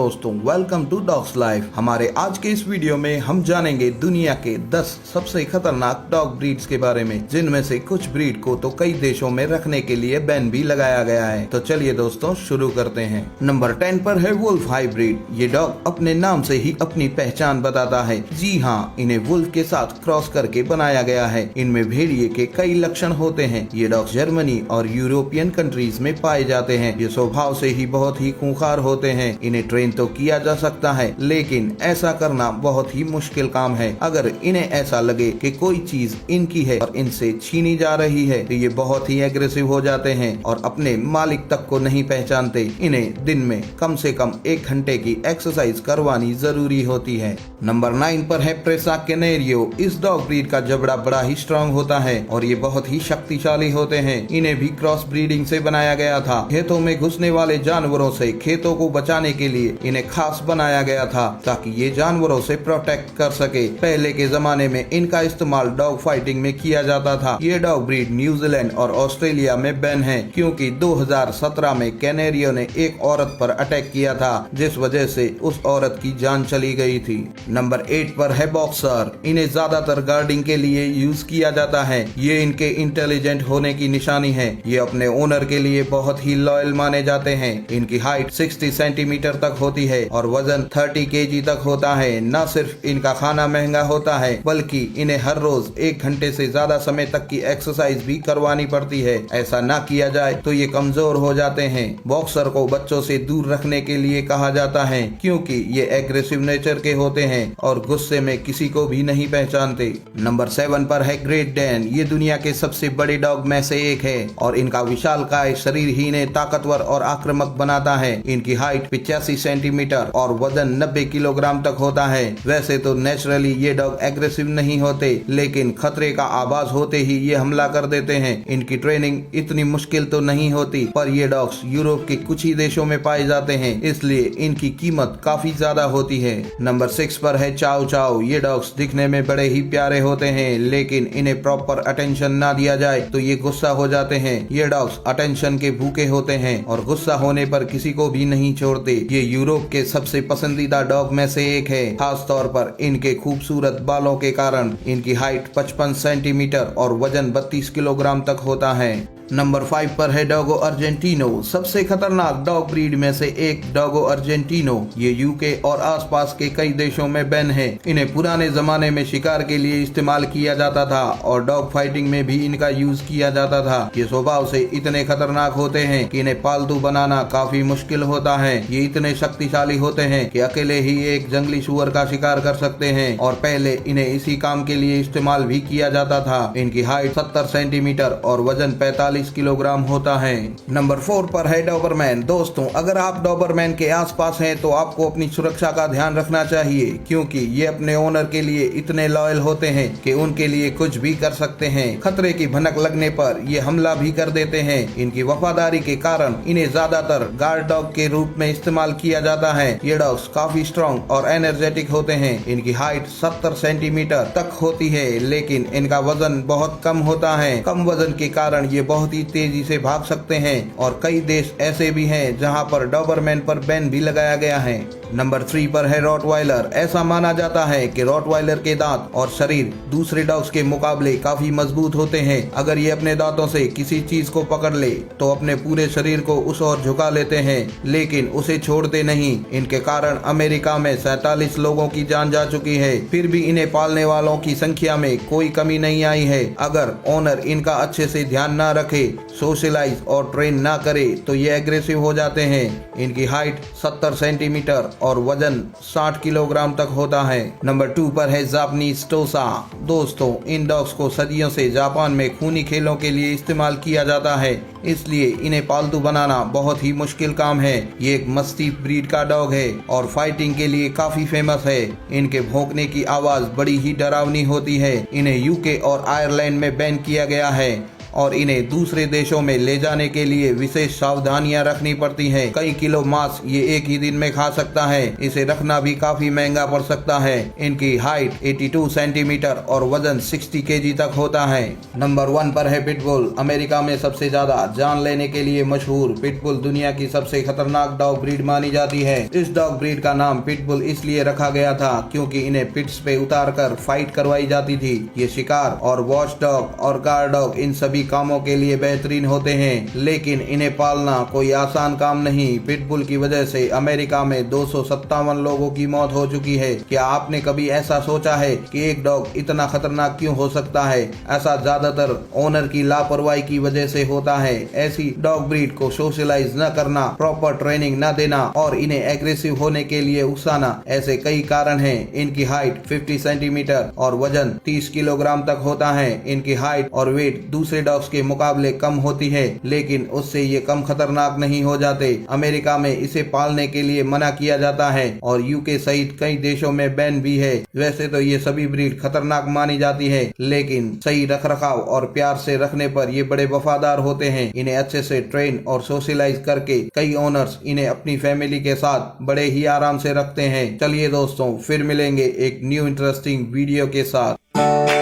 दोस्तों, welcome to dogs life. हमारे आज के इस वीडियो में हम जानेंगे दुनिया के 10 सबसे खतरनाक डॉग ब्रीड्स के बारे में, जिनमें से कुछ ब्रीड को तो कई देशों में रखने के लिए बैन भी लगाया गया है। तो चलिए दोस्तों शुरू करते हैं। नंबर 10 पर है वुल्फ हाइब्रिड। ये डॉग अपने नाम से ही अपनी पहचान बताता है। जी हाँ, इन्हें वुल्फ के साथ क्रॉस करके बनाया गया है। इनमें भेड़िए के कई लक्षण होते हैं। ये डॉग जर्मनी और यूरोपियन कंट्रीज में पाए जाते हैं। ये स्वभाव से ही बहुत ही खूंखार होते हैं। इन्हें ट्रेन तो किया जा सकता है, लेकिन ऐसा करना बहुत ही मुश्किल काम है। अगर इन्हें ऐसा लगे कि कोई चीज इनकी है और इनसे छीनी जा रही है, तो ये बहुत ही एग्रेसिव हो जाते हैं और अपने मालिक तक को नहीं पहचानते। इन्हें दिन में कम से कम 1 घंटे की एक्सरसाइज करवानी जरूरी होती है। नंबर 9 पर है प्रेसा कैनेरियो। इस डॉग ब्रीड का जबड़ा बड़ा ही स्ट्रॉन्ग होता है और ये बहुत ही शक्तिशाली होते हैं। इन्हें भी क्रॉस ब्रीडिंग से बनाया गया था। खेतों में घुसने वाले जानवरों से खेतों को बचाने के लिए इन्हें खास बनाया गया था, ताकि ये जानवरों से प्रोटेक्ट कर सके। पहले के जमाने में इनका इस्तेमाल डॉग फाइटिंग में किया जाता था। ये डॉग ब्रीड न्यूजीलैंड और ऑस्ट्रेलिया में बैन है, क्योंकि 2017 में कैनेरियो ने एक औरत पर अटैक किया था, जिस वजह से उस औरत की जान चली गई थी। नंबर 8 पर है बॉक्सर। इन्हें ज्यादातर गार्डिंग के लिए यूज किया जाता है। ये इनके इंटेलिजेंट होने की निशानी है। ये अपने ओनर के लिए बहुत ही लॉयल माने जाते हैं। इनकी हाइट 60 सेंटीमीटर तक होती है और वजन 30 केजी तक होता है। न सिर्फ इनका खाना महंगा होता है, बल्कि इन्हें हर रोज 1 घंटे से ज्यादा समय तक की एक्सरसाइज भी करवानी पड़ती है। ऐसा ना किया जाए तो ये कमजोर हो जाते हैं। बॉक्सर को बच्चों से दूर रखने के लिए कहा जाता है, क्योंकि ये एग्रेसिव नेचर के होते हैं और गुस्से में किसी को भी नहीं पहचानते। नंबर 7 पर है ग्रेट डैन। ये दुनिया के सबसे बड़े डॉग में से एक है और इनका विशालकाय शरीर ही इन्हें ताकतवर और आक्रामक बनाता है। इनकी हाइट 85 सेंटीमीटर और वजन 90 किलोग्राम तक होता है। वैसे तो नेचुरली ये डॉग एग्रेसिव नहीं होते, लेकिन खतरे का आभास होते ही ये हमला कर देते हैं। इनकी ट्रेनिंग इतनी मुश्किल तो नहीं होती, पर ये डॉग्स यूरोप के कुछ ही देशों में पाए जाते हैं, इसलिए इनकी कीमत काफी ज्यादा होती है। नंबर 6 पर है चाओ चाओ। ये डॉग्स दिखने में बड़े ही प्यारे होते हैं, लेकिन इन्हें प्रॉपर अटेंशन ना दिया जाए तो ये गुस्सा हो जाते हैं। ये डॉग्स अटेंशन के भूखे होते हैं और गुस्सा होने पर किसी को भी नहीं छोड़ते। ये यूरोप के सबसे पसंदीदा डॉग में से एक है, खास तौर पर इनके खूबसूरत बालों के कारण। इनकी हाइट 55 सेंटीमीटर और वजन 32 किलोग्राम तक होता है। नंबर 5 पर है डॉगो अर्जेंटिनो। सबसे खतरनाक डॉग ब्रीड में से एक डॉगो अर्जेंटिनो। ये यूके और आसपास के कई देशों में बैन है। इन्हें पुराने जमाने में शिकार के लिए इस्तेमाल किया जाता था और डॉग फाइटिंग में भी इनका यूज किया जाता था। ये स्वभाव से इतने खतरनाक होते हैं कि इन्हें पालतू बनाना काफी मुश्किल होता है। ये इतने शक्तिशाली होते हैं कि अकेले ही एक जंगली सुअर का शिकार कर सकते हैं और पहले इन्हें इसी काम के लिए इस्तेमाल भी किया जाता था। इनकी हाइट 70 सेंटीमीटर और वजन 45 किलोग्राम होता है। नंबर 4 पर है डॉबरमैन। दोस्तों, अगर आप डॉबरमैन के आसपास हैं तो आपको अपनी सुरक्षा का ध्यान रखना चाहिए, क्योंकि ये अपने ओनर के लिए इतने लॉयल होते हैं कि उनके लिए कुछ भी कर सकते हैं। खतरे की भनक लगने पर ये हमला भी कर देते हैं। इनकी वफादारी के कारण इन्हें ज्यादातर गार्ड डॉग के रूप में इस्तेमाल किया जाता है। ये डॉग्स काफी स्ट्रॉन्ग और एनर्जेटिक होते हैं। इनकी हाइट 70 सेंटीमीटर तक होती है, लेकिन इनका वजन बहुत कम होता है। कम वजन के कारण ये बहुत ही तेजी से भाग सकते हैं और कई देश ऐसे भी हैं जहां पर डॉबरमैन पर बैन भी लगाया गया है। नंबर 3 पर है रॉटवाइलर। ऐसा माना जाता है कि रॉटवाइलर के दांत और शरीर दूसरे डॉग्स के मुकाबले काफी मजबूत होते हैं। अगर ये अपने दांतों से किसी चीज को पकड़ ले तो अपने पूरे शरीर को उस ओर झुका लेते हैं, लेकिन उसे छोड़ते नहीं। इनके कारण अमेरिका में 47 लोगों की जान जा चुकी है। फिर भी इन्हें पालने वालों की संख्या में कोई कमी नहीं आई है। अगर ओनर इनका अच्छे से ध्यान ना रखे, सोशलाइज और ट्रेन ना करे तो ये एग्रेसिव हो जाते हैं। इनकी हाइट 70 सेंटीमीटर और वजन 60 किलोग्राम तक होता है। नंबर 2 पर है जापानीज टोसा। दोस्तों, इन डॉग्स को सदियों से जापान में खूनी खेलों के लिए इस्तेमाल किया जाता है, इसलिए इन्हें पालतू बनाना बहुत ही मुश्किल काम है। ये एक मस्ती ब्रीड का डॉग है और फाइटिंग के लिए काफी फेमस है। इनके भौंकने की आवाज बड़ी ही डरावनी होती है। इन्हें यूके और आयरलैंड में बैन किया गया है। और इन्हें दूसरे देशों में ले जाने के लिए विशेष सावधानियां रखनी पड़ती हैं। कई किलो मांस ये एक ही दिन में खा सकता है। इसे रखना भी काफी महंगा पड़ सकता है। इनकी हाइट 82 सेंटीमीटर और वजन 60 केजी तक होता है। नंबर 1 पर है पिटबुल। अमेरिका में सबसे ज्यादा जान लेने के लिए मशहूर पिटबुल दुनिया की सबसे खतरनाक डॉग ब्रीड मानी जाती है। इस डॉग ब्रीड का नाम पिटबुल इसलिए रखा गया था क्योंकि इन्हें पिट्स पे उतार कर फाइट करवाई जाती थी। ये शिकार और वॉच डॉग और गार्ड डॉग इन सभी कामों के लिए बेहतरीन होते हैं, लेकिन इन्हें पालना कोई आसान काम नहीं। पिटबुल की वजह से अमेरिका में 257 लोगों की मौत हो चुकी है। क्या आपने कभी ऐसा सोचा है कि एक डॉग इतना खतरनाक क्यों हो सकता है? ऐसा ज्यादातर ओनर की लापरवाही की वजह से होता है। ऐसी डॉग ब्रीड को सोशलाइज न करना, प्रॉपर ट्रेनिंग न देना और इन्हें एग्रेसिव होने के लिए उकसाना, ऐसे कई कारण हैं। इनकी हाइट 50 सेंटीमीटर और वजन 30 किलोग्राम तक होता है। इनकी हाइट और वेट दूसरे डॉग्स के मुकाबले कम होती है, लेकिन उससे ये कम खतरनाक नहीं हो जाते। अमेरिका में इसे पालने के लिए मना किया जाता है और यूके सहित कई देशों में बैन भी है। वैसे तो ये सभी ब्रीड खतरनाक मानी जाती है, लेकिन सही रखरखाव और प्यार से रखने पर ये बड़े वफादार होते हैं। इन्हें अच्छे से ट्रेन और सोशलाइज करके कई ओनर्स इन्हें अपनी फैमिली के साथ बड़े ही आराम से रखते हैं। चलिए दोस्तों, फिर मिलेंगे एक न्यू इंटरेस्टिंग वीडियो के साथ।